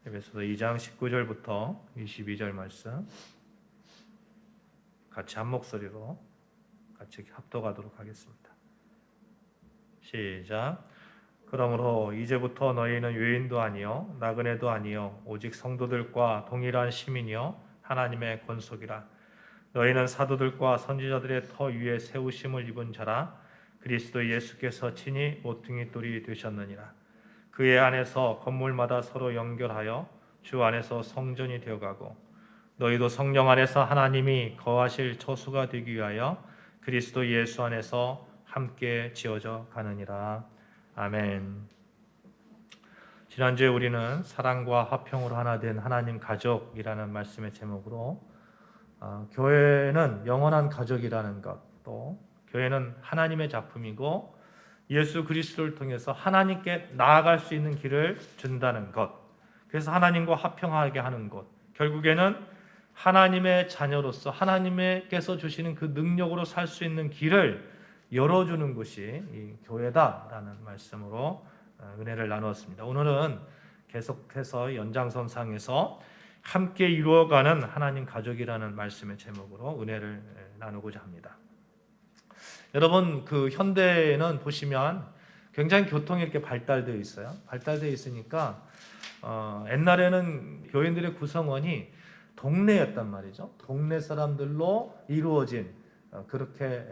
에베소서 2장 19절부터 22절 말씀 같이 한 목소리로 같이 합독하도록 하겠습니다. 시작. 그러므로 이제부터 너희는 유인도 아니요 나그네도 아니요 오직 성도들과 동일한 시민이요 하나님의 권속이라. 너희는 사도들과 선지자들의 터 위에 세우심을 입은 자라. 그리스도 예수께서 친히 모퉁이 돌이 되셨느니라. 그의 안에서 건물마다 서로 연결하여 주 안에서 성전이 되어가고 너희도 성령 안에서 하나님이 거하실 처소가 되기 위하여 그리스도 예수 안에서 함께 지어져 가느니라. 아멘. 지난주에 우리는 사랑과 화평으로 하나 된 하나님 가족이라는 말씀의 제목으로 교회는 영원한 가족이라는 것, 또 교회는 하나님의 작품이고 예수 그리스도를 통해서 하나님께 나아갈 수 있는 길을 준다는 것, 그래서 하나님과 화평하게 하는 것, 결국에는 하나님의 자녀로서 하나님께서 주시는 그 능력으로 살 수 있는 길을 열어주는 것이 이 교회다라는 말씀으로 은혜를 나누었습니다. 오늘은 계속해서 연장선상에서 함께 이루어가는 하나님 가족이라는 말씀의 제목으로 은혜를 나누고자 합니다. 여러분, 그 현대에는 보시면 굉장히 교통이 이렇게 발달되어 있어요. 발달되어 있으니까 옛날에는 교인들의 구성원이 동네였단 말이죠. 동네 사람들로 이루어진 그렇게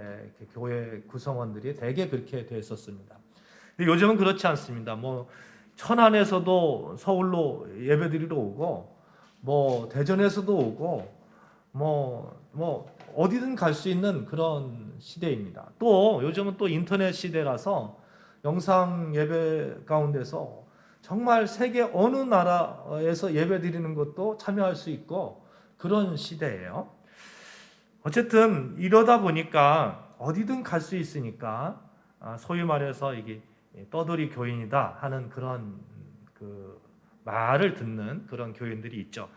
교회 구성원들이 대개 그렇게 되어 있었습니다. 근데 요즘은 그렇지 않습니다. 뭐 천안에서도 서울로 예배드리러 오고, 뭐 대전에서도 오고, 뭐 어디든 갈 수 있는 그런 시대입니다. 또 요즘은 또 인터넷 시대라서 영상 예배 가운데서 정말 세계 어느 나라에서 예배 드리는 것도 참여할 수 있고 그런 시대예요. 어쨌든 이러다 보니까 어디든 갈 수 있으니까 소위 말해서 이게 떠돌이 교인이다 하는 그런 그 말을 듣는 그런 교인들이 있죠.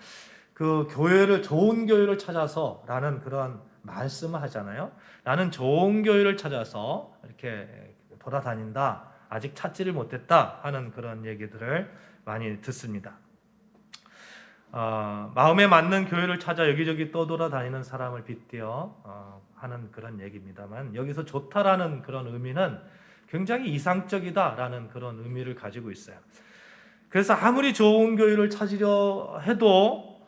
그 교회를 좋은 교회를 찾아서라는 그런 말씀을 하잖아요. 나는 좋은 교회를 찾아서 이렇게 돌아다닌다. 아직 찾지를 못했다 하는 그런 얘기들을 많이 듣습니다. 마음에 맞는 교회를 찾아 여기저기 떠돌아다니는 사람을 빗대어 하는 그런 얘기입니다만, 여기서 좋다라는 그런 의미는 굉장히 이상적이다라는 그런 의미를 가지고 있어요. 그래서 아무리 좋은 교회를 찾으려 해도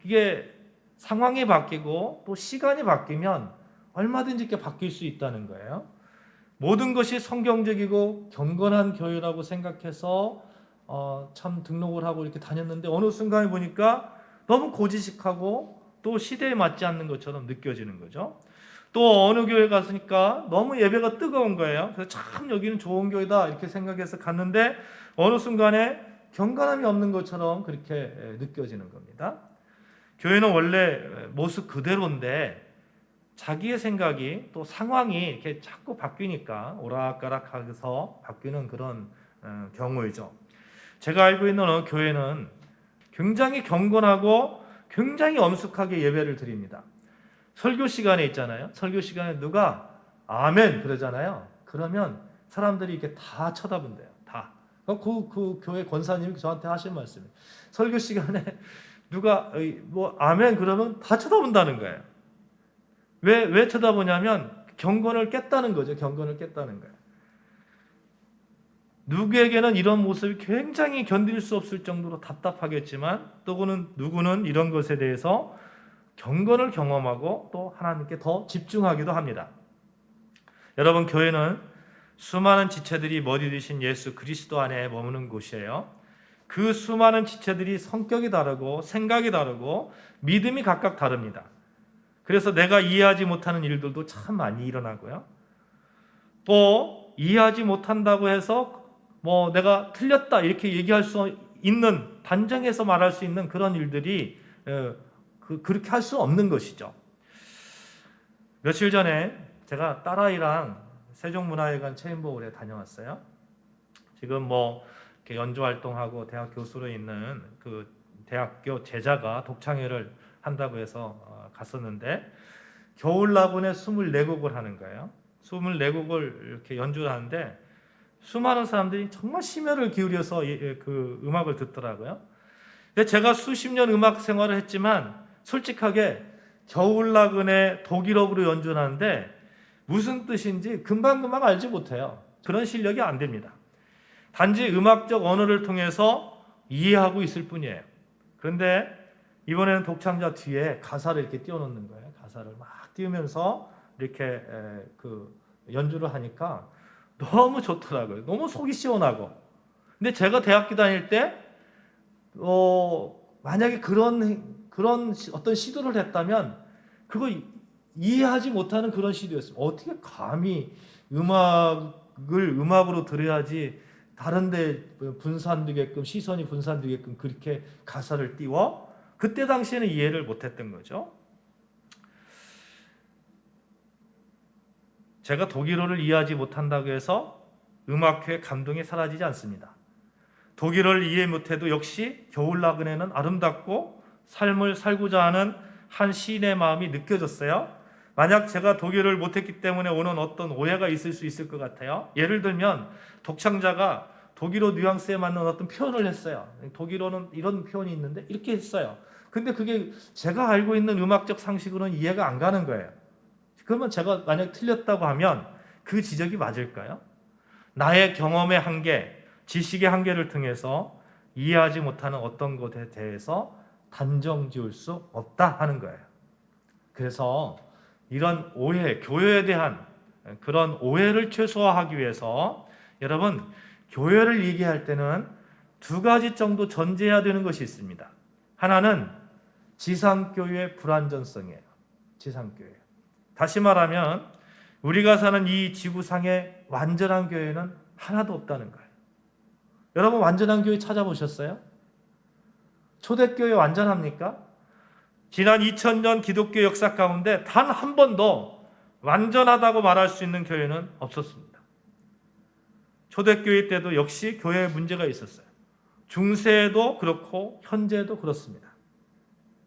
이게 상황이 바뀌고 또 시간이 바뀌면 얼마든지 이렇게 바뀔 수 있다는 거예요. 모든 것이 성경적이고 경건한 교회라고 생각해서 참 등록을 하고 이렇게 다녔는데 어느 순간에 보니까 너무 고지식하고 또 시대에 맞지 않는 것처럼 느껴지는 거죠. 또 어느 교회 갔으니까 너무 예배가 뜨거운 거예요. 그래서 참 여기는 좋은 교회다 이렇게 생각해서 갔는데 어느 순간에 경건함이 없는 것처럼 그렇게 느껴지는 겁니다. 교회는 원래 모습 그대로인데 자기의 생각이 또 상황이 이렇게 자꾸 바뀌니까 오락가락해서 바뀌는 그런 경우이죠. 제가 알고 있는 어느 교회는 굉장히 경건하고 굉장히 엄숙하게 예배를 드립니다. 설교 시간에 있잖아요. 설교 시간에 누가 아멘 그러잖아요. 그러면 사람들이 이렇게 다 쳐다본대요. 다. 그 교회 권사님이 저한테 하신 말씀이에요. 설교 시간에 누가 뭐 아멘 그러면 다 쳐다본다는 거예요. 왜 쳐다보냐면 경건을 깼다는 거죠. 경건을 깼다는 거예요. 누구에게는 이런 모습이 굉장히 견딜 수 없을 정도로 답답하겠지만 누구는 이런 것에 대해서 경건을 경험하고 또 하나님께 더 집중하기도 합니다. 여러분, 교회는 수많은 지체들이 머리 되신 예수 그리스도 안에 머무는 곳이에요. 그 수많은 지체들이 성격이 다르고 생각이 다르고 믿음이 각각 다릅니다. 그래서 내가 이해하지 못하는 일들도 참 많이 일어나고요. 또 이해하지 못한다고 해서 뭐 내가 틀렸다 이렇게 얘기할 수 있는, 단정해서 말할 수 있는 그런 일들이 그렇게 할 수 없는 것이죠. 며칠 전에 제가 딸아이랑 세종문화회관 체인버울에 다녀왔어요. 지금 뭐 이렇게 연주 활동하고 대학 교수로 있는 그 대학교 제자가 독창회를 한다고 해서 갔었는데 겨울나군에 24곡을 하는 거예요. 24곡을 이렇게 연주를 하는데 수많은 사람들이 정말 심혈을 기울여서 그 음악을 듣더라고요. 근데 제가 수십 년 음악 생활을 했지만 솔직하게 겨울나그네 독일어로 연주하는데 무슨 뜻인지 금방금방 알지 못해요. 그런 실력이 안 됩니다. 단지 음악적 언어를 통해서 이해하고 있을 뿐이에요. 그런데 이번에는 독창자 뒤에 가사를 이렇게 띄워놓는 거예요. 가사를 막 띄우면서 이렇게 그 연주를 하니까 너무 좋더라고요. 너무 속이 시원하고. 근데 제가 대학교 다닐 때 만약에 그런 어떤 시도를 했다면 그거 이해하지 못하는 그런 시도였어요. 어떻게 감히 음악으로 들어야지 다른데 분산되게끔 시선이 분산되게끔 그렇게 가사를 띄워? 그때 당시에는 이해를 못했던 거죠. 제가 독일어를 이해하지 못한다고 해서 음악회의 감동이 사라지지 않습니다. 독일어를 이해 못해도 역시 겨울나그네는 아름답고 삶을 살고자 하는 한 시인의 마음이 느껴졌어요. 만약 제가 독일어를 못했기 때문에 오는 어떤 오해가 있을 수 있을 것 같아요. 예를 들면 독창자가 독일어 뉘앙스에 맞는 어떤 표현을 했어요. 독일어는 이런 표현이 있는데 이렇게 했어요. 근데 그게 제가 알고 있는 음악적 상식으로는 이해가 안 가는 거예요. 그러면 제가 만약 틀렸다고 하면 그 지적이 맞을까요? 나의 경험의 한계, 지식의 한계를 통해서 이해하지 못하는 어떤 것에 대해서 단정 지을 수 없다 하는 거예요. 그래서 이런 오해, 교회에 대한 그런 오해를 최소화하기 위해서 여러분, 교회를 얘기할 때는 두 가지 정도 전제해야 되는 것이 있습니다. 하나는 지상교회의 불완전성이에요. 지상교회. 다시 말하면 우리가 사는 이 지구상에 완전한 교회는 하나도 없다는 거예요. 여러분 완전한 교회 찾아보셨어요? 초대교회 완전합니까? 지난 2000년 기독교 역사 가운데 단 한 번도 완전하다고 말할 수 있는 교회는 없었습니다. 초대교회 때도 역시 교회에 문제가 있었어요. 중세에도 그렇고 현재도 그렇습니다.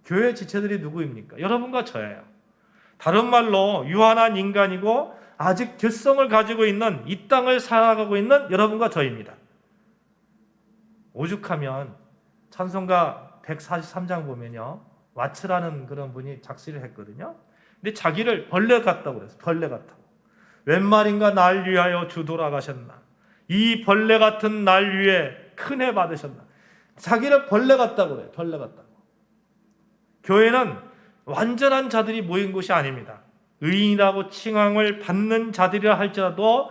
교회 지체들이 누구입니까? 여러분과 저예요. 다른 말로 유한한 인간이고 아직 결성을 가지고 있는 이 땅을 살아가고 있는 여러분과 저입니다. 오죽하면 찬송가 143장 보면요. 와츠라는 그런 분이 작시를 했거든요. 근데 자기를 벌레 같다고 그랬어요. 벌레 같다고. 웬 말인가 날 위하여 주 돌아가셨나. 이 벌레 같은 날 위에 큰 해 받으셨나. 자기를 벌레 같다고 그래요. 벌레 같다고. 교회는 완전한 자들이 모인 곳이 아닙니다. 의인이라고 칭함을 받는 자들이라 할지라도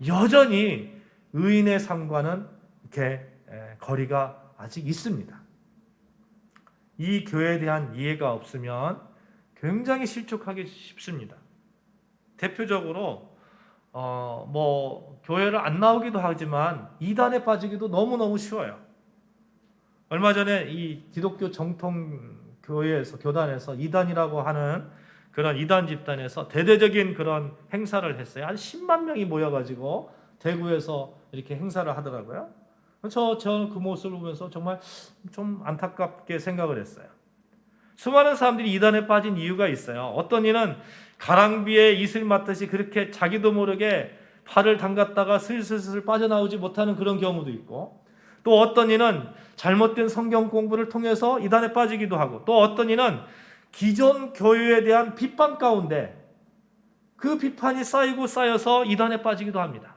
여전히 의인의 삶과는 이렇게 거리가 아직 있습니다. 이 교회에 대한 이해가 없으면 굉장히 실족하기 쉽습니다. 대표적으로 교회를 안 나오기도 하지만 이단에 빠지기도 너무너무 쉬워요. 얼마 전에 이 기독교 정통 교단에서 이단이라고 하는 그런 이단 집단에서 대대적인 그런 행사를 했어요. 한 10만 명이 모여가지고 대구에서 이렇게 행사를 하더라고요. 저는 그 모습을 보면서 정말 좀 안타깝게 생각을 했어요. 수많은 사람들이 이단에 빠진 이유가 있어요. 어떤 이는 가랑비에 이슬 맞듯이 그렇게 자기도 모르게 팔을 담갔다가 슬슬 빠져나오지 못하는 그런 경우도 있고, 또 어떤 이는 잘못된 성경 공부를 통해서 이단에 빠지기도 하고, 또 어떤 이는 기존 교회에 대한 비판 가운데 그 비판이 쌓여서 이단에 빠지기도 합니다.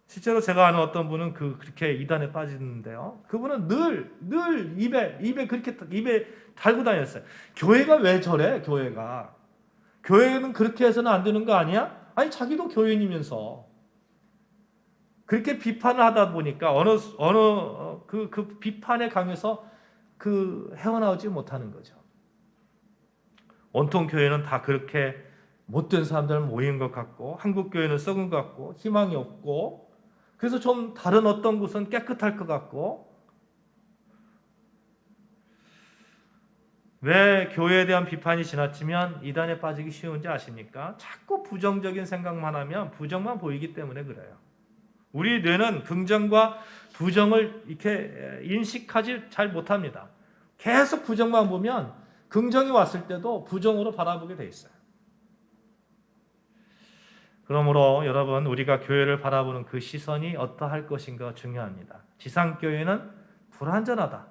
실제로 제가 아는 어떤 분은 그렇게 이단에 빠지는데요. 그분은 늘 입에 그렇게 입에 달고 다녔어요. 교회가 왜 저래? 교회는 그렇게 해서는 안 되는 거 아니야? 아니 자기도 교인이면서 그렇게 비판을 하다 보니까 그 비판에 강해서 헤어나오지 못하는 거죠. 온통 교회는 다 그렇게 못된 사람들 모인 것 같고, 한국 교회는 썩은 것 같고, 희망이 없고, 그래서 좀 다른 어떤 곳은 깨끗할 것 같고, 왜 교회에 대한 비판이 지나치면 이단에 빠지기 쉬운지 아십니까? 자꾸 부정적인 생각만 하면 부정만 보이기 때문에 그래요. 우리 뇌는 긍정과 부정을 이렇게 인식하지 잘 못합니다. 계속 부정만 보면 긍정이 왔을 때도 부정으로 바라보게 돼 있어요. 그러므로 여러분, 우리가 교회를 바라보는 그 시선이 어떠할 것인가 중요합니다. 지상교회는 불완전하다.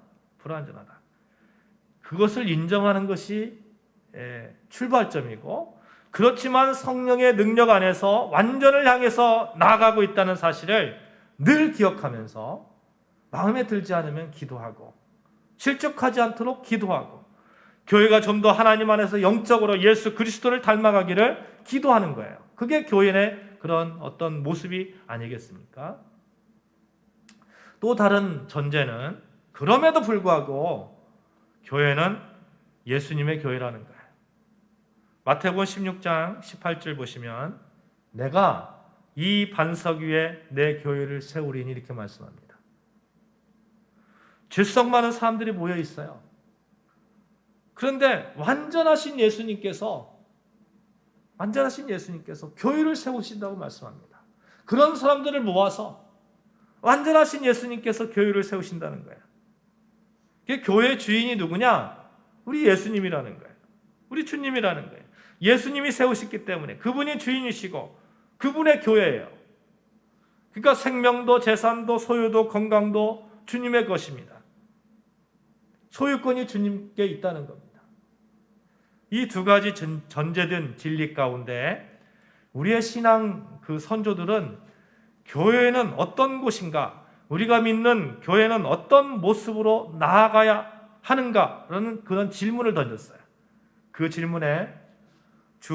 그것을 인정하는 것이 출발점이고, 그렇지만 성령의 능력 안에서 완전을 향해서 나아가고 있다는 사실을 늘 기억하면서 마음에 들지 않으면 기도하고, 실족하지 않도록 기도하고, 교회가 좀 더 하나님 안에서 영적으로 예수 그리스도를 닮아가기를 기도하는 거예요. 그게 교회의 그런 어떤 모습이 아니겠습니까? 또 다른 전제는, 그럼에도 불구하고 교회는 예수님의 교회라는 거예요. 마태복음 16장 18절 보시면, 내가 이 반석 위에 내 교회를 세우리니, 이렇게 말씀합니다. 질성 많은 사람들이 모여 있어요. 그런데 완전하신 예수님께서 교회를 세우신다고 말씀합니다. 그런 사람들을 모아서 완전하신 예수님께서 교회를 세우신다는 거예요. 교회의 주인이 누구냐? 우리 예수님이라는 거예요. 우리 주님이라는 거예요. 예수님이 세우셨기 때문에 그분이 주인이시고 그분의 교회예요. 그러니까 생명도 재산도 소유도 건강도 주님의 것입니다. 소유권이 주님께 있다는 겁니다. 이 두 가지 전제된 진리 가운데 우리의 신앙 그 선조들은 교회는 어떤 곳인가, 우리가 믿는 교회는 어떤 모습으로 나아가야 하는가라는 그런 질문을 던졌어요. 그 질문에 주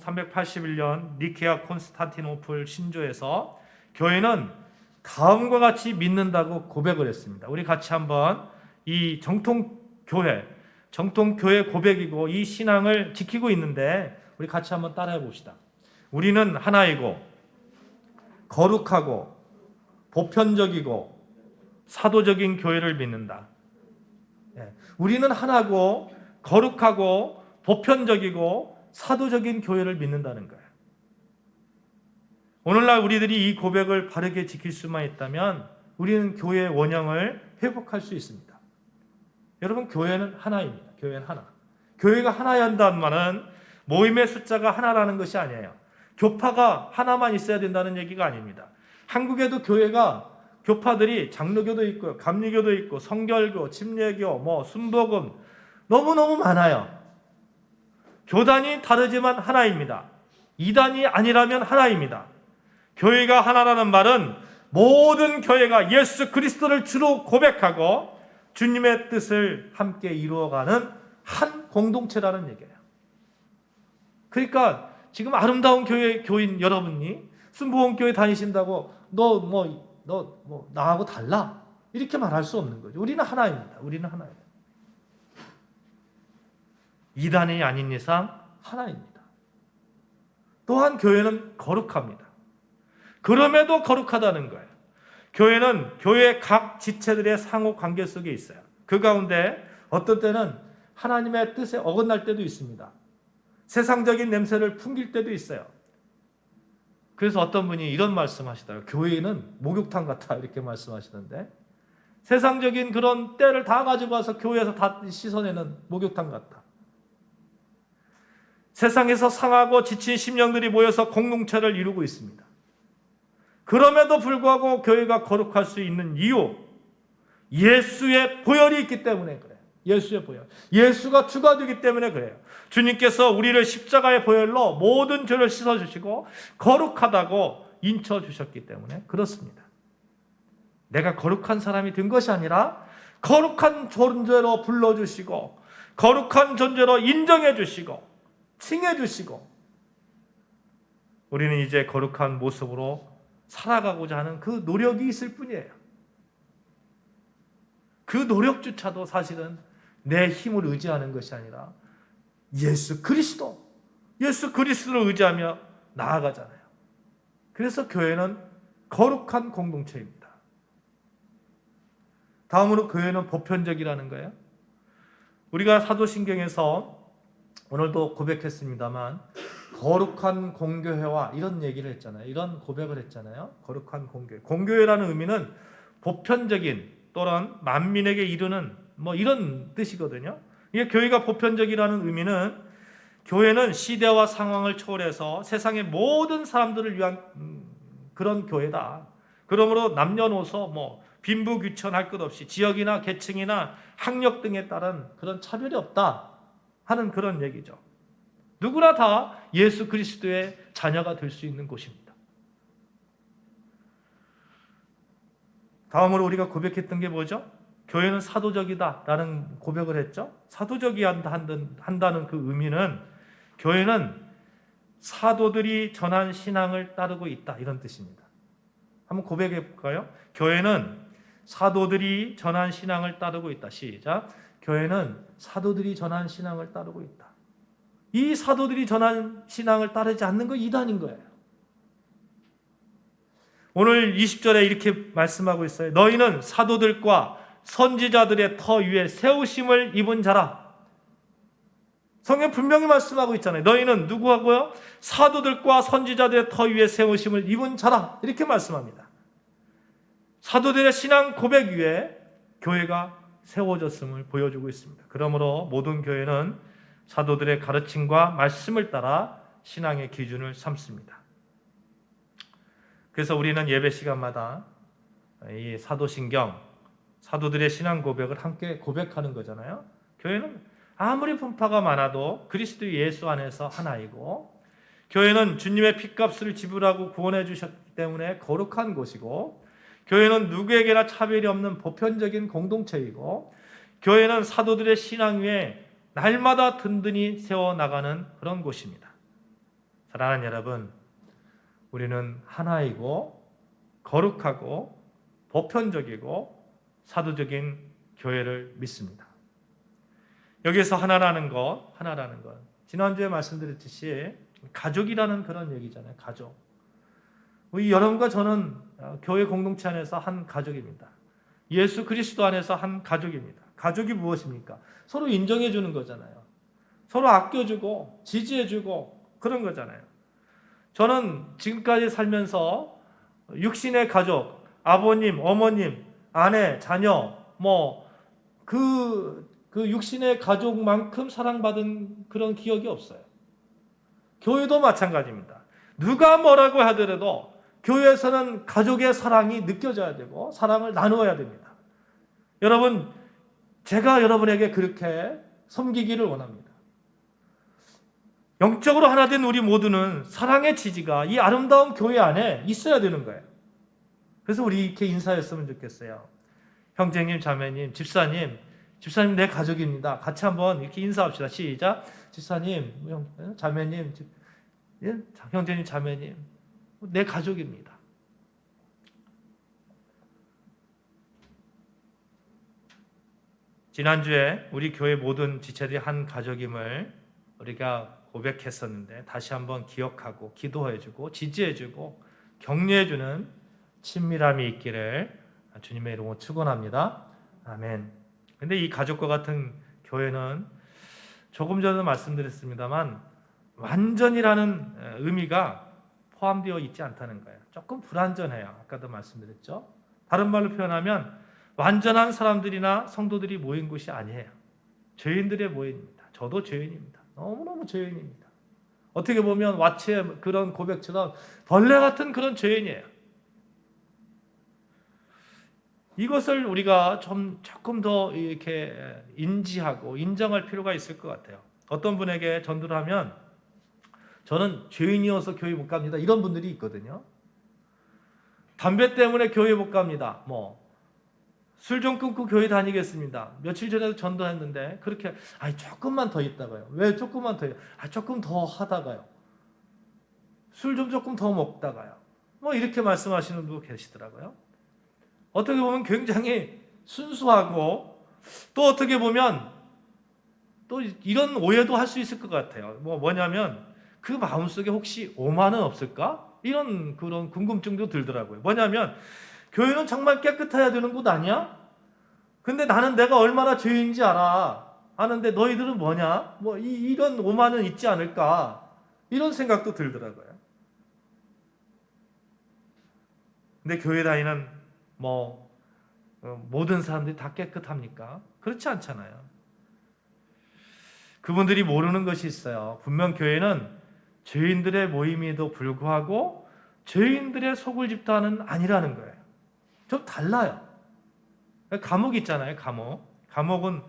381년 니케아 콘스탄티노플 신조에서 교회는 다음과 같이 믿는다고 고백을 했습니다. 우리 같이 한번 이 정통교회 고백이고 이 신앙을 지키고 있는데 우리 같이 한번 따라해 봅시다. 우리는 하나이고 거룩하고 보편적이고 사도적인 교회를 믿는다. 우리는 하나고 거룩하고 보편적이고 사도적인 교회를 믿는다는 거예요. 오늘날 우리들이 이 고백을 바르게 지킬 수만 있다면 우리는 교회의 원형을 회복할 수 있습니다. 여러분, 교회는 하나입니다. 교회는 하나. 교회가 하나야 한다는 말은 모임의 숫자가 하나라는 것이 아니에요. 교파가 하나만 있어야 된다는 얘기가 아닙니다. 한국에도 교파들이 장로교도 있고 감리교도 있고 성결교, 침례교, 순복음 너무너무 많아요. 교단이 다르지만 하나입니다. 이단이 아니라면 하나입니다. 교회가 하나라는 말은 모든 교회가 예수 그리스도를 주로 고백하고 주님의 뜻을 함께 이루어가는 한 공동체라는 얘기예요. 그러니까 지금 아름다운 교인 여러분이 순복음교회 다니신다고 너 나하고 달라? 이렇게 말할 수 없는 거죠. 우리는 하나입니다. 우리는 하나예요. 이단이 아닌 이상 하나입니다. 또한 교회는 거룩합니다. 그럼에도 거룩하다는 거예요. 교회는 교회 각 지체들의 상호 관계 속에 있어요. 그 가운데 어떤 때는 하나님의 뜻에 어긋날 때도 있습니다. 세상적인 냄새를 풍길 때도 있어요. 그래서 어떤 분이 이런 말씀하시더라고요. 교회는 목욕탕 같아, 이렇게 말씀하시던데, 세상적인 그런 때를 다 가지고 와서 교회에서 다 씻어내는 목욕탕 같다. 세상에서 상하고 지친 심령들이 모여서 공동체를 이루고 있습니다. 그럼에도 불구하고 교회가 거룩할 수 있는 이유, 예수의 보혈이 있기 때문에 그래요. 예수의 보혈. 예수가 주가 되기 때문에 그래요. 주님께서 우리를 십자가의 보혈로 모든 죄를 씻어주시고 거룩하다고 인쳐주셨기 때문에 그렇습니다. 내가 거룩한 사람이 된 것이 아니라 거룩한 존재로 불러주시고 거룩한 존재로 인정해주시고 칭해주시고 우리는 이제 거룩한 모습으로 살아가고자 하는 그 노력이 있을 뿐이에요. 그 노력조차도 사실은 내 힘을 의지하는 것이 아니라 예수 그리스도를 의지하며 나아가잖아요. 그래서 교회는 거룩한 공동체입니다. 다음으로 교회는 보편적이라는 거예요. 우리가 사도신경에서 오늘도 고백했습니다만 거룩한 공교회와 이런 얘기를 했잖아요. 이런 고백을 했잖아요. 거룩한 공교회. 공교회라는 의미는 보편적인 또는 만민에게 이르는 이런 뜻이거든요. 이게 교회가 보편적이라는 의미는 교회는 시대와 상황을 초월해서 세상의 모든 사람들을 위한 그런 교회다. 그러므로 남녀노소 빈부귀천할 것 없이 지역이나 계층이나 학력 등에 따른 그런 차별이 없다 하는 그런 얘기죠. 누구나 다 예수 그리스도의 자녀가 될 수 있는 곳입니다. 다음으로 우리가 고백했던 게 뭐죠? 교회는 사도적이다라는 고백을 했죠. 사도적이야 한다는 그 의미는 교회는 사도들이 전한 신앙을 따르고 있다 이런 뜻입니다. 한번 고백해 볼까요? 교회는 사도들이 전한 신앙을 따르고 있다. 시작. 교회는 사도들이 전한 신앙을 따르고 있다. 이 사도들이 전한 신앙을 따르지 않는 거 이단인 거예요. 오늘 20절에 이렇게 말씀하고 있어요. 너희는 사도들과 선지자들의 터 위에 세우심을 입은 자라. 성경 분명히 말씀하고 있잖아요. 너희는 누구하고요? 사도들과 선지자들의 터 위에 세우심을 입은 자라. 이렇게 말씀합니다. 사도들의 신앙 고백 위에 교회가 세워졌음을 보여주고 있습니다. 그러므로 모든 교회는 사도들의 가르침과 말씀을 따라 신앙의 기준을 삼습니다. 그래서 우리는 예배 시간마다 이 사도신경, 사도들의 신앙 고백을 함께 고백하는 거잖아요. 교회는 아무리 분파가 많아도 그리스도 예수 안에서 하나이고, 교회는 주님의 핏값을 지불하고 구원해 주셨기 때문에 거룩한 곳이고, 교회는 누구에게나 차별이 없는 보편적인 공동체이고, 교회는 사도들의 신앙 위에 날마다 든든히 세워나가는 그런 곳입니다. 사랑하는 여러분, 우리는 하나이고 거룩하고 보편적이고 사도적인 교회를 믿습니다. 여기서 하나라는 것, 지난주에 말씀드렸듯이 가족이라는 그런 얘기잖아요. 가족. 우리 여러분과 저는 교회 공동체 안에서 한 가족입니다. 예수 그리스도 안에서 한 가족입니다. 가족이 무엇입니까? 서로 인정해 주는 거잖아요. 서로 아껴주고 지지해주고 그런 거잖아요. 저는 지금까지 살면서 육신의 가족, 아버님, 어머님, 아내, 자녀, 그 육신의 가족만큼 사랑받은 그런 기억이 없어요. 교회도 마찬가지입니다. 누가 뭐라고 하더라도 교회에서는 가족의 사랑이 느껴져야 되고 사랑을 나누어야 됩니다. 여러분, 제가 여러분에게 그렇게 섬기기를 원합니다. 영적으로 하나 된 우리 모두는 사랑의 지지가 이 아름다운 교회 안에 있어야 되는 거예요. 그래서 우리 이렇게 인사했으면 좋겠어요. 형제님, 자매님, 집사님 내 가족입니다. 같이 한번 이렇게 인사합시다. 시작. 집사님, 자매님, 형제님, 자매님, 내 가족입니다. 지난주에 우리 교회 모든 지체들이 한 가족임을 우리가 고백했었는데 다시 한번 기억하고 기도해주고 지지해주고 격려해주는 친밀함이 있기를 주님의 이름으로 축원합니다. 아멘. 근데 이 가족과 같은 교회는 조금 전에 말씀드렸습니다만 완전이라는 의미가 포함되어 있지 않다는 거예요. 조금 불완전해요. 아까도 말씀드렸죠. 다른 말로 표현하면 완전한 사람들이나 성도들이 모인 곳이 아니에요. 죄인들의 모임입니다. 저도 죄인입니다. 너무너무 죄인입니다. 어떻게 보면 와치의 그런 고백처럼 벌레 같은 그런 죄인이에요. 이것을 우리가 조금 더 이렇게 인지하고 인정할 필요가 있을 것 같아요. 어떤 분에게 전도를 하면 저는 죄인이어서 교회 못 갑니다. 이런 분들이 있거든요. 담배 때문에 교회 못 갑니다. 술 좀 끊고 교회 다니겠습니다. 며칠 전에도 전도했는데 그렇게 조금만 더 있다가요. 왜 조금만 더요? 조금 더 하다가요. 술 좀 조금 더 먹다가요. 이렇게 말씀하시는 분 계시더라고요. 어떻게 보면 굉장히 순수하고 또 어떻게 보면 또 이런 오해도 할 수 있을 것 같아요. 뭐냐면 그 마음속에 혹시 오만은 없을까? 이런 그런 궁금증도 들더라고요. 뭐냐면 교회는 정말 깨끗해야 되는 곳 아니야? 근데 나는 내가 얼마나 죄인지 알아. 아는데 너희들은 뭐냐? 이런 오만은 있지 않을까? 이런 생각도 들더라고요. 근데 교회 다니는 모든 사람들이 다 깨끗합니까? 그렇지 않잖아요. 그분들이 모르는 것이 있어요. 분명 교회는 죄인들의 모임에도 불구하고 죄인들의 속을 집단은 아니라는 거예요. 좀 달라요. 감옥 있잖아요. 감옥은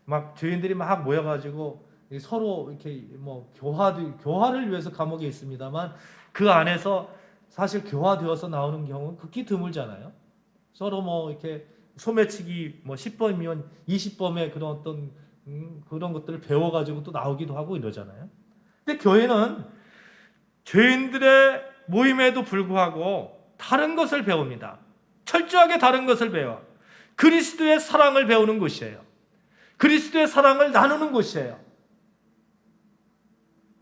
막 죄인들이 막 모여가지고 서로 이렇게 뭐 교화를 위해서 감옥에 있습니다만 그 안에서 사실 교화되어서 나오는 경우는 극히 드물잖아요. 서로 뭐 이렇게 소매치기 뭐 10범이면 20범의 그런 어떤 그런 것들을 배워가지고 또 나오기도 하고 이러잖아요. 근데 교회는 죄인들의 모임에도 불구하고 다른 것을 배웁니다. 철저하게 다른 것을 배워. 그리스도의 사랑을 배우는 곳이에요. 그리스도의 사랑을 나누는 곳이에요.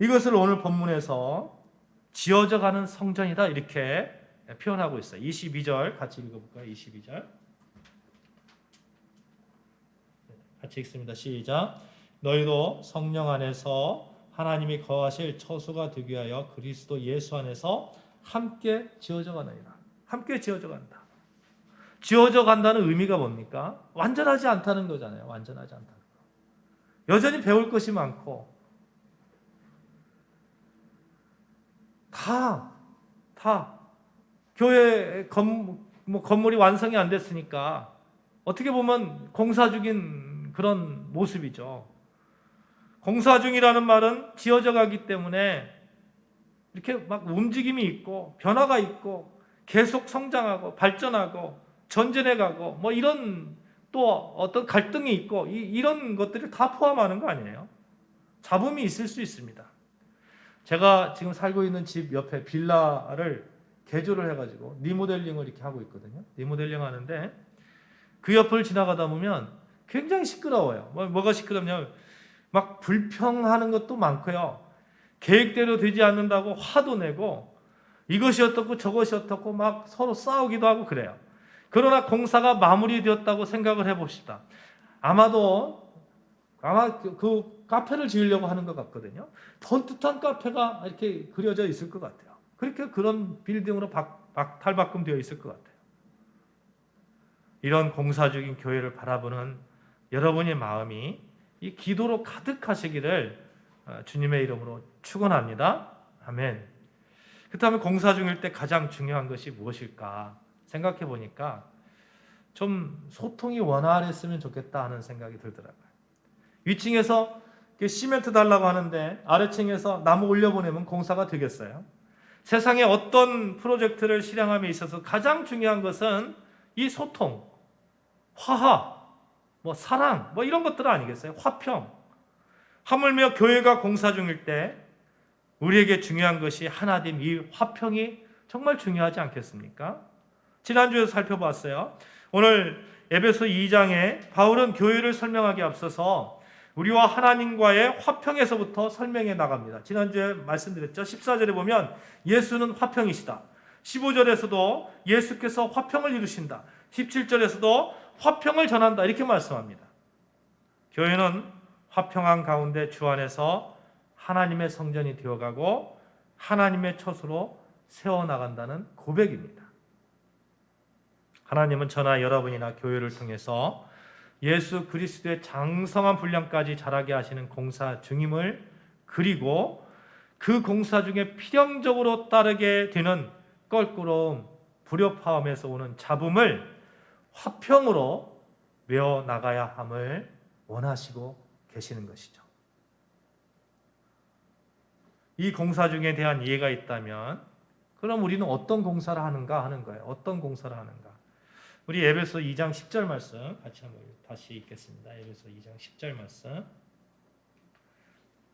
이것을 오늘 본문에서 지어져가는 성전이다 이렇게 표현하고 있어요. 22절 같이 읽어볼까요? 22절 같이 읽습니다. 시작. 너희도 성령 안에서 하나님이 거하실 처소가 되기 위하여 그리스도 예수 안에서 함께 지어져 가느니라. 함께 지어져 간다. 지어져 간다는 의미가 뭡니까? 완전하지 않다는 거잖아요. 완전하지 않다는 거. 여전히 배울 것이 많고 다 교회 건물이 완성이 안 됐으니까 어떻게 보면 공사 중인 그런 모습이죠. 공사 중이라는 말은 지어져 가기 때문에 이렇게 막 움직임이 있고 변화가 있고 계속 성장하고 발전하고 전진해 가고 뭐 이런 또 어떤 갈등이 있고 이런 것들을 다 포함하는 거 아니에요? 잡음이 있을 수 있습니다. 제가 지금 살고 있는 집 옆에 빌라를 개조를 해가지고 리모델링을 이렇게 하고 있거든요. 리모델링 하는데 그 옆을 지나가다 보면 굉장히 시끄러워요. 뭐가 시끄럽냐면 막 불평하는 것도 많고요. 계획대로 되지 않는다고 화도 내고 이것이 어떻고 저것이 어떻고 막 서로 싸우기도 하고 그래요. 그러나 공사가 마무리되었다고 생각을 해봅시다. 아마 그 카페를 지으려고 하는 것 같거든요. 번듯한 카페가 이렇게 그려져 있을 것 같아요. 그렇게 그런 빌딩으로 탈바꿈 되어 있을 것 같아요. 이런 공사 중인 교회를 바라보는 여러분의 마음이 이 기도로 가득하시기를 주님의 이름으로 축원합니다. 아멘. 그렇다면 공사 중일 때 가장 중요한 것이 무엇일까 생각해 보니까 좀 소통이 원활했으면 좋겠다 하는 생각이 들더라고요. 위층에서 시멘트 달라고 하는데 아래층에서 나무 올려보내면 공사가 되겠어요? 세상에 어떤 프로젝트를 실행함에 있어서 가장 중요한 것은 이 소통, 화합, 사랑, 이런 것들 아니겠어요? 화평. 하물며 교회가 공사 중일 때 우리에게 중요한 것이 하나님 이 화평이 정말 중요하지 않겠습니까? 지난주에 살펴봤어요. 오늘 에베소 2장에 바울은 교회를 설명하기 앞서서 우리와 하나님과의 화평에서부터 설명해 나갑니다. 지난주에 말씀드렸죠. 14절에 보면 예수는 화평이시다. 15절에서도 예수께서 화평을 이루신다. 17절에서도 화평을 전한다. 이렇게 말씀합니다. 교회는 화평한 가운데 주 안에서 하나님의 성전이 되어가고 하나님의 처소로 세워나간다는 고백입니다. 하나님은 저나 여러분이나 교회를 통해서 예수 그리스도의 장성한 분량까지 자라게 하시는 공사 중임을 그리고 그 공사 중에 필연적으로 따르게 되는 껄끄러움, 불협화음에서 오는 잡음을 화평으로 메워 나가야 함을 원하시고 계시는 것이죠. 이 공사 중에 대한 이해가 있다면 그럼 우리는 어떤 공사를 하는가 하는 거예요. 어떤 공사를 하는가. 우리 에베소 2장 10절 말씀 같이 한번 다시 읽겠습니다. 에베소 2장 10절 말씀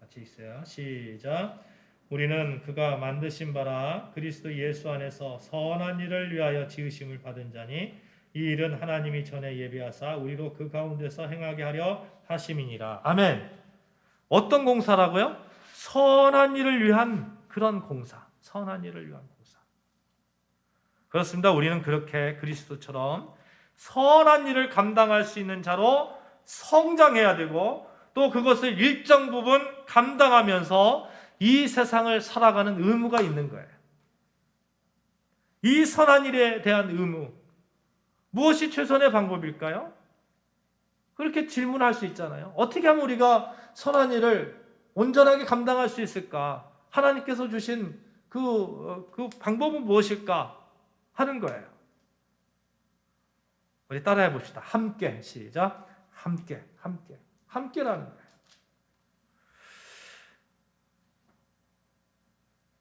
같이 읽어요. 시작. 우리는 그가 만드신 바라 그리스도 예수 안에서 선한 일을 위하여 지으심을 받은 자니 이 일은 하나님이 전에 예비하사 우리로 그 가운데서 행하게 하려 하심이니라. 아멘. 어떤 공사라고요? 선한 일을 위한 그런 공사. 선한 일을 위한 공사. 그렇습니다. 우리는 그렇게 그리스도처럼 선한 일을 감당할 수 있는 자로 성장해야 되고 또 그것을 일정 부분 감당하면서 이 세상을 살아가는 의무가 있는 거예요. 이 선한 일에 대한 의무, 무엇이 최선의 방법일까요? 그렇게 질문할 수 있잖아요. 어떻게 하면 우리가 선한 일을 온전하게 감당할 수 있을까? 하나님께서 주신 그 방법은 무엇일까? 하는 거예요. 우리 따라해 봅시다. 함께, 시작. 함께, 함께. 함께라는 거예요.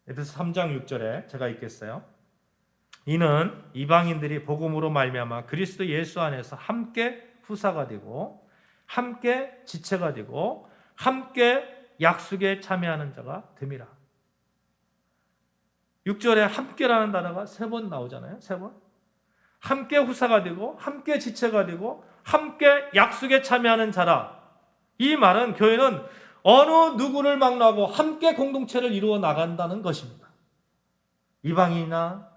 에베소 3장 6절에 제가 읽겠어요. 이는 이방인들이 복음으로 말미암아 그리스도 예수 안에서 함께 후사가 되고 함께 지체가 되고 함께 약속에 참여하는 자가 됨이라. 6절에 함께라는 단어가 3번 나오잖아요. 3번. 함께 후사가 되고 함께 지체가 되고 함께 약속에 참여하는 자라. 이 말은 교회는 어느 누구를 막론하고 함께 공동체를 이루어 나간다는 것입니다. 이방인이나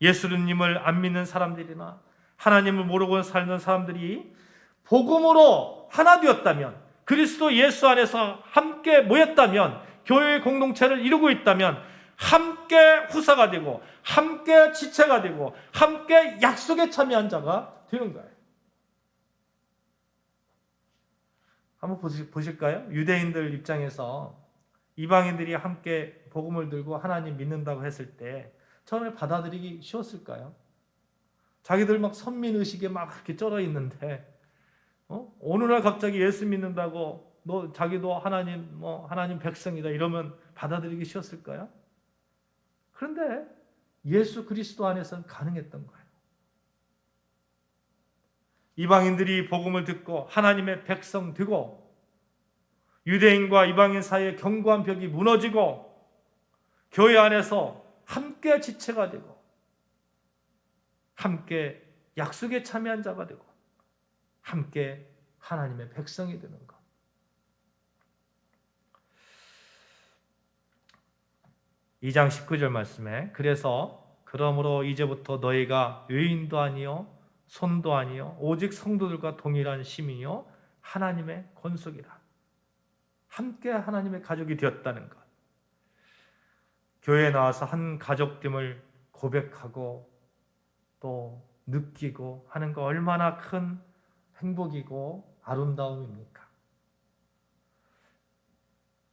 예수님을 안 믿는 사람들이나 하나님을 모르고 살던 사람들이 복음으로 하나 되었다면, 그리스도 예수 안에서 함께 모였다면, 교회의 공동체를 이루고 있다면 함께 후사가 되고 함께 지체가 되고 함께 약속에 참여한 자가 되는 거예요. 한번 보실까요? 유대인들 입장에서 이방인들이 함께 복음을 들고 하나님 믿는다고 했을 때 처음에 받아들이기 쉬웠을까요? 자기들 막 선민의식에 막 그렇게 쩔어 있는데 어느 날 갑자기 예수 믿는다고 너 자기도 하나님 백성이다 이러면 받아들이기 쉬웠을까요? 그런데 예수 그리스도 안에서는 가능했던 거예요. 이방인들이 복음을 듣고 하나님의 백성 되고 유대인과 이방인 사이의 견고한 벽이 무너지고 교회 안에서 함께 지체가 되고 함께 약속에 참여한 자가 되고 함께 하나님의 백성이 되는 것. (2장 19절) 말씀에 그러므로 이제부터 너희가 외인도 아니요 손도 아니요 오직 성도들과 동일한 시민이요 하나님의 권속이라. 함께 하나님의 가족이 되었다는 것. 교회에 나와서 한 가족됨을 고백하고 또 느끼고 하는 거 얼마나 큰 행복이고 아름다움입니까?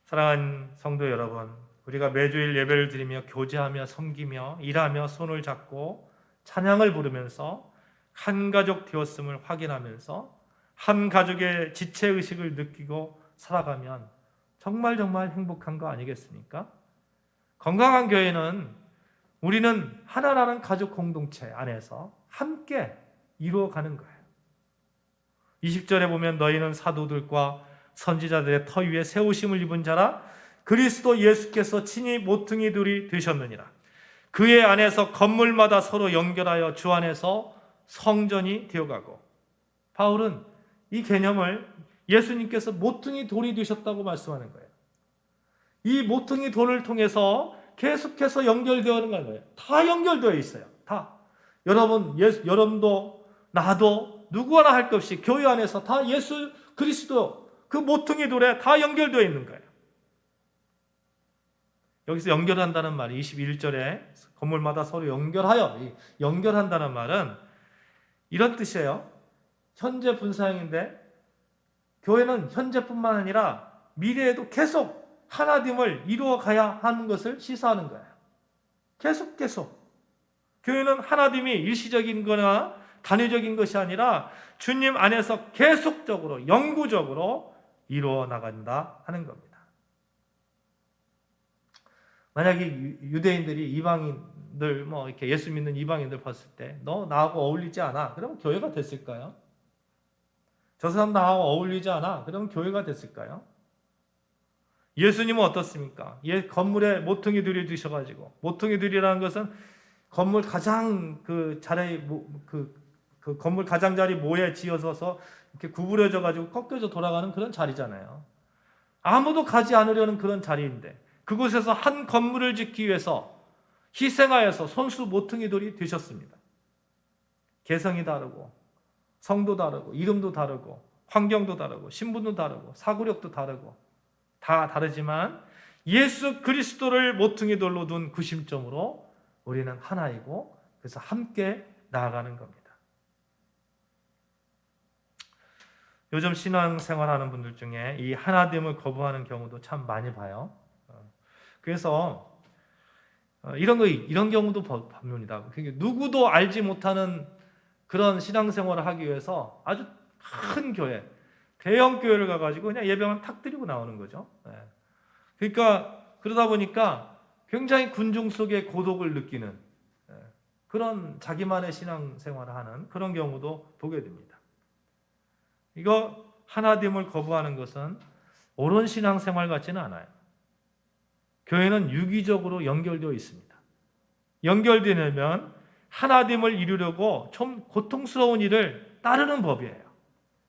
사랑하는 성도 여러분, 우리가 매주일 예배를 드리며 교제하며 섬기며 일하며 손을 잡고 찬양을 부르면서 한 가족 되었음을 확인하면서 한 가족의 지체의식을 느끼고 살아가면 정말 행복한 거 아니겠습니까? 건강한 교회는 우리는 하나라는 가족 공동체 안에서 함께 이루어가는 거예요. 20절에 보면 너희는 사도들과 선지자들의 터 위에 세우심을 입은 자라 그리스도 예수께서 친히 모퉁이 돌이 되셨느니라. 그의 안에서 건물마다 서로 연결하여 주 안에서 성전이 되어가고. 바울은 이 개념을 예수님께서 모퉁이 돌이 되셨다고 말씀하는 거예요. 이 모퉁이 돌을 통해서 계속해서 연결되어 있는 거예요. 다 연결되어 있어요. 다. 여러분도 나도 누구나 할 것 없이 교회 안에서 다 예수 그리스도 그 모퉁이 돌에 다 연결되어 있는 거예요. 여기서 연결한다는 말이 21절에 건물마다 서로 연결한다는 말은 이런 뜻이에요. 현재 분사형인데 교회는 현재뿐만 아니라 미래에도 계속 하나됨을 이루어 가야 하는 것을 시사하는 거예요. 계속. 교회는 하나됨이 일시적인 거나 단위적인 것이 아니라 주님 안에서 계속적으로 영구적으로 이루어 나간다 하는 겁니다. 만약에 유대인들이 이방인들 이렇게 예수 믿는 이방인들 봤을 때 너 나하고 어울리지 않아. 그러면 교회가 됐을까요? 저 사람 나하고 어울리지 않아. 그러면 교회가 됐을까요? 예수님은 어떻습니까? 건물에 모퉁이들이 드셔가지고 모퉁이들이라는 것은 건물 가장 건물 가장자리 모에 지어서서 이렇게 구부려져 가지고 꺾여져 돌아가는 그런 자리잖아요. 아무도 가지 않으려는 그런 자리인데 그곳에서 한 건물을 짓기 위해서 희생하여서 손수 모퉁이들이 되셨습니다. 개성이 다르고 성도 다르고 이름도 다르고 환경도 다르고 신분도 다르고 사고력도 다르고 다 다르지만 예수 그리스도를 모퉁이돌로 둔 구심점으로 우리는 하나이고 그래서 함께 나아가는 겁니다. 요즘 신앙생활하는 분들 중에 이 하나됨을 거부하는 경우도 참 많이 봐요. 그래서 이런 경우도 법입니다. 누구도 알지 못하는 그런 신앙생활을 하기 위해서 아주 큰 교회, 대형 교회를 가가지고 그냥 예배만 탁 드리고 나오는 거죠. 그러니까 그러다 보니까 굉장히 군중 속에 고독을 느끼는 그런 자기만의 신앙생활을 하는 그런 경우도 보게 됩니다. 이거 하나됨을 거부하는 것은 옳은 신앙생활 같지는 않아요. 교회는 유기적으로 연결되어 있습니다. 연결되려면 하나됨을 이루려고 좀 고통스러운 일을 따르는 법이에요.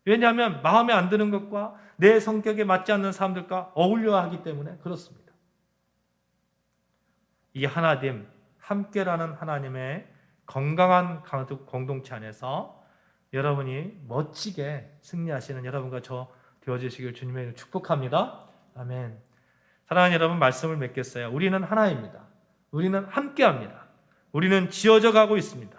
왜냐하면 마음에 안 드는 것과 내 성격에 맞지 않는 사람들과 어울려야 하기 때문에 그렇습니다. 이 하나됨, 함께라는 하나님의 건강한 가족 공동체 안에서 여러분이 멋지게 승리하시는 여러분과 저 되어주시길 주님의 이름으로 축복합니다. 아멘. 사랑하는 여러분, 말씀을 맺겠어요. 우리는 하나입니다. 우리는 함께합니다. 우리는 지어져 가고 있습니다.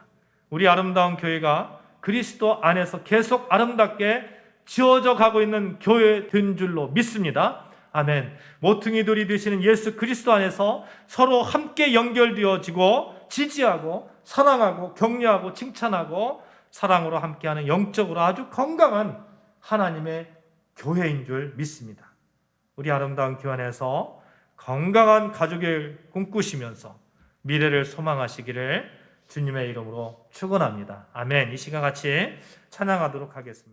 우리 아름다운 교회가 그리스도 안에서 계속 아름답게 지어져 가고 있는 교회된 줄로 믿습니다. 아멘. 모퉁이돌이 되시는 예수 그리스도 안에서 서로 함께 연결되어지고 지지하고 사랑하고 격려하고 칭찬하고 사랑으로 함께하는 영적으로 아주 건강한 하나님의 교회인 줄 믿습니다. 우리 아름다운 교회 안에서 건강한 가족을 꿈꾸시면서 미래를 소망하시기를 주님의 이름으로 축원합니다. 아멘. 이 시간 같이 찬양하도록 하겠습니다.